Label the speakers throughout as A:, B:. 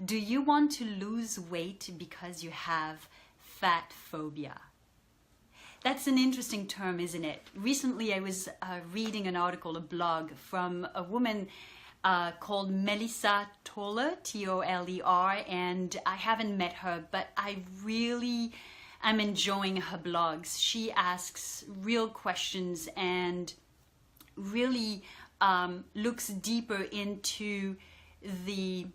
A: Do you want to lose weight because you have fat phobia? That's an interesting term, isn't it? Recently, I was reading an article, a blog from a woman called Melissa Toller, Toler, and I haven't met her, but I really am enjoying her blogs. She asks real questions and really looks deeper into the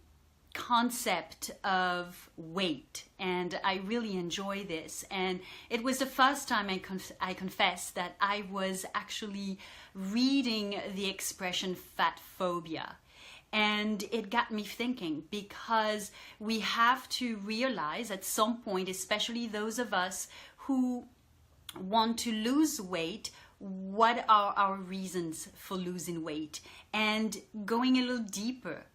A: concept of weight, and I really enjoy this. And it was the first time I confess that I was actually reading the expression fat phobia, and it got me thinking, because we have to realize at some point, especially those of us who want to lose weight, what are our reasons for losing weight, and going a little deeper,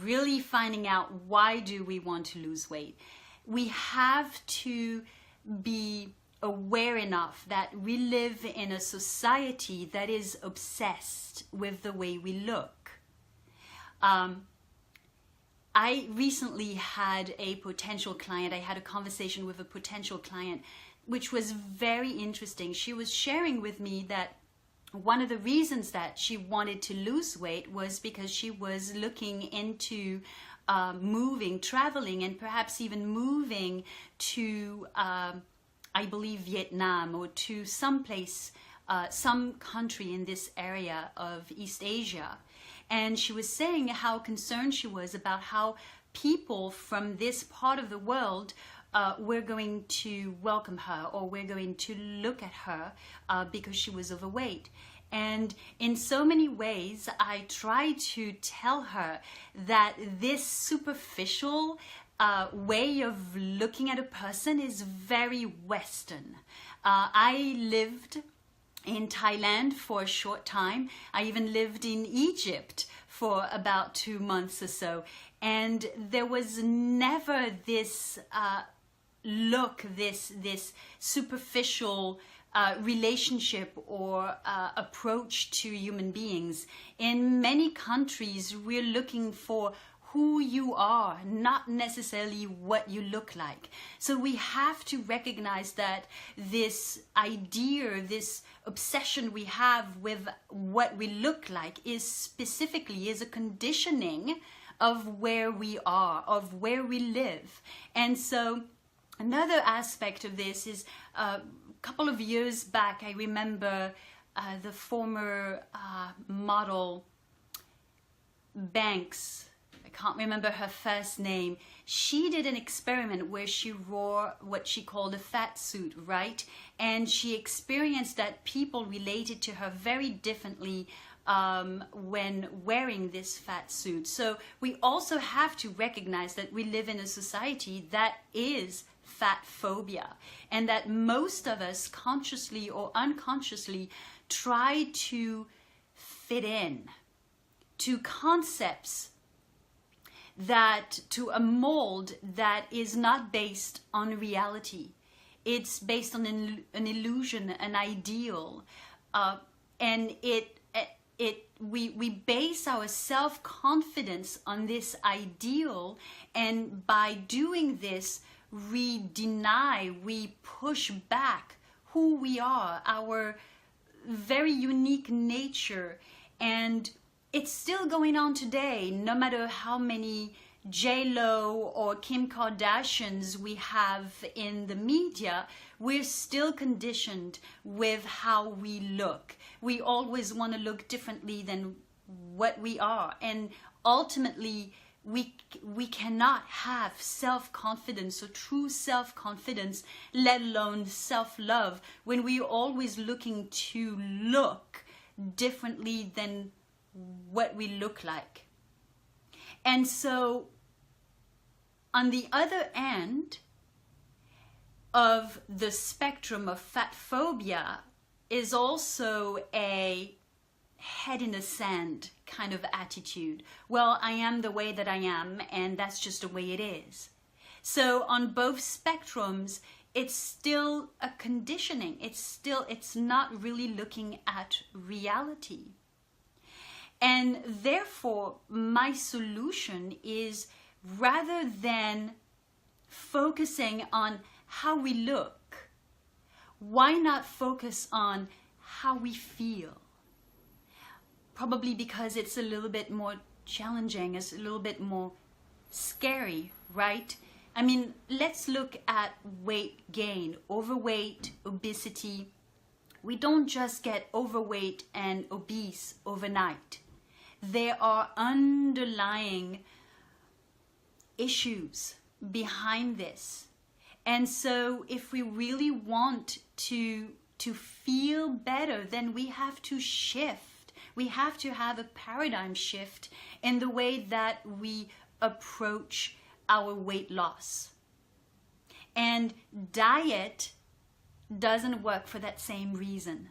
A: really finding out why do we want to lose weight. We have to be aware enough that we live in a society that is obsessed with the way we look. I recently had a potential client. I had a conversation with a potential client, which was very interesting. She was sharing with me that one of the reasons that she wanted to lose weight was because she was looking into traveling, and perhaps even moving to, I believe, Vietnam, or to some country in this area of East Asia. And she was saying how concerned she was about how people from this part of the world were going to welcome her, or were going to look at her because she was overweight. And in so many ways, I tried to tell her that this superficial way of looking at a person is very Western. I lived in Thailand for a short time. I even lived in Egypt for about 2 months or so. And there was never this this superficial relationship or approach to human beings. In many countries, we're looking for who you are, not necessarily what you look like. So we have to recognize that this idea, this obsession we have with what we look like is a conditioning of where we are, of where we live. And so another aspect of this is a couple of years back, I remember the former model Banks, I can't remember her first name. She did an experiment where she wore what she called a fat suit, right? And she experienced that people related to her very differently when wearing this fat suit. So we also have to recognize that we live in a society that is fat phobia, and that most of us, consciously or unconsciously, try to fit in to concepts, to a mold that is not based on reality. It's based on an illusion, an ideal, and we base our self-confidence on this ideal, and by doing this, we push back who we are, our very unique nature. And it's still going on today, no matter how many J-Lo or Kim Kardashians we have in the media. We're still conditioned with how we look. We always want to look differently than what we are, and ultimately we cannot have self-confidence or true self-confidence, let alone self-love, when we're always looking to look differently than what we look like. And so on the other end of the spectrum of fat phobia is also a head in the sand kind of attitude. Well, I am the way that I am, and that's just the way it is. So on both spectrums, it's still a conditioning. It's not really looking at reality. And therefore, my solution is rather than focusing on how we look, why not focus on how we feel? Probably because it's a little bit more challenging, it's a little bit more scary, right? I mean, let's look at weight gain, overweight, obesity. We don't just get overweight and obese overnight. There are underlying issues behind this. And so if we really want to feel better, then we have to shift. We have to have a paradigm shift in the way that we approach our weight loss. And diet doesn't work for that same reason,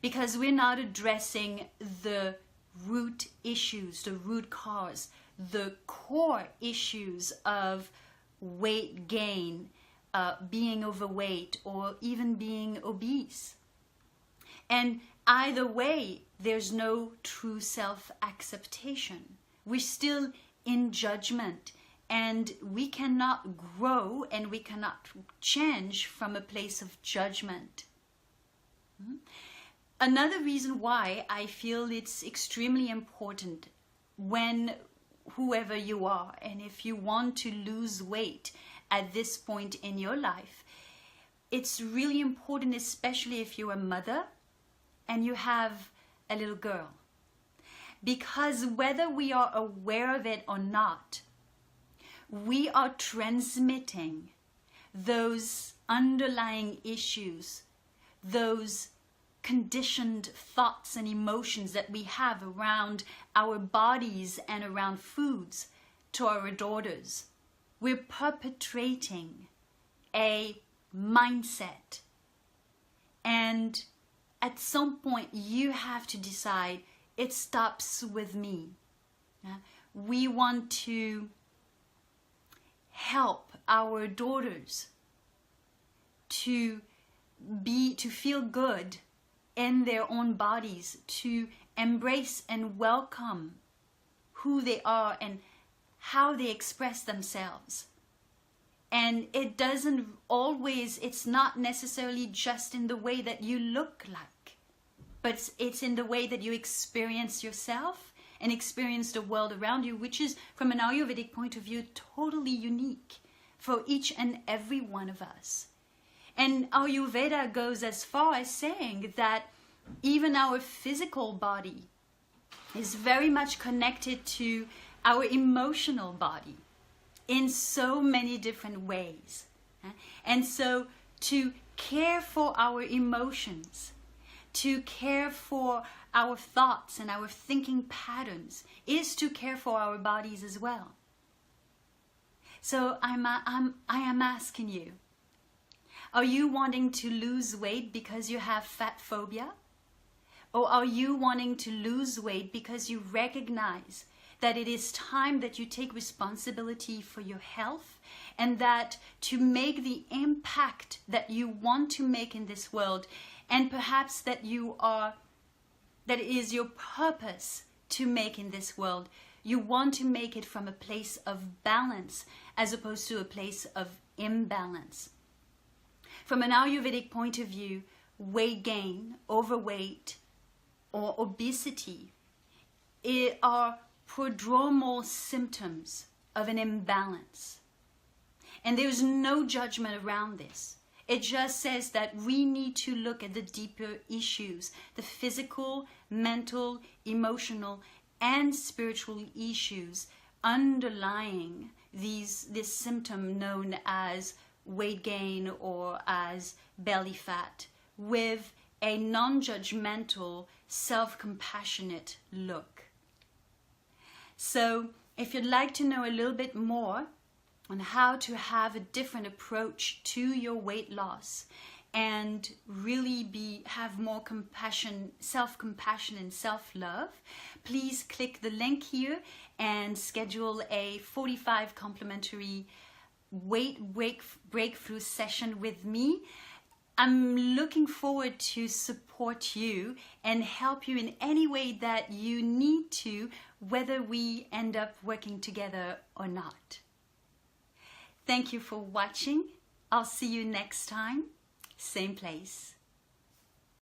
A: because we're not addressing the root issues, the root cause, the core issues of weight gain, being overweight, or even being obese. And either way, there's no true self-acceptation. We're still in judgment, and we cannot grow and we cannot change from a place of judgment. Another reason why I feel it's extremely important when whoever you are, and if you want to lose weight at this point in your life, it's really important, especially if you're a mother and you have a little girl. Because whether we are aware of it or not, we are transmitting those underlying issues, those conditioned thoughts and emotions that we have around our bodies and around foods to our daughters. We're perpetrating a mindset. And at some point you have to decide it stops with me. We want to help our daughters to feel good in their own bodies, to embrace and welcome who they are and how they express themselves. And it doesn't always, it's not necessarily just in the way that you look like, but it's in the way that you experience yourself and experience the world around you, which is, from an Ayurvedic point of view, totally unique for each and every one of us. And Ayurveda goes as far as saying that even our physical body is very much connected to our emotional body in so many different ways. And so to care for our emotions, to care for our thoughts and our thinking patterns, is to care for our bodies as well. So I am asking you, are you wanting to lose weight because you have fat phobia? Or are you wanting to lose weight because you recognize that it is time that you take responsibility for your health, and that to make the impact that you want to make in this world, and perhaps that it is your purpose to make in this world, you want to make it from a place of balance as opposed to a place of imbalance. From an Ayurvedic point of view, weight gain, overweight, or obesity are prodromal symptoms of an imbalance. And there's no judgment around this. It just says that we need to look at the deeper issues, the physical, mental, emotional, and spiritual issues underlying this symptom known as weight gain or as belly fat, with a non-judgmental, self-compassionate look. So if you'd like to know a little bit more on how to have a different approach to your weight loss and really have more compassion, self-compassion and self-love, please click the link here and schedule a 45 complimentary weight breakthrough session with me. I'm looking forward to support you and help you in any way that you need to whether we end up working together or not. Thank you for watching. I'll see you next time, same place.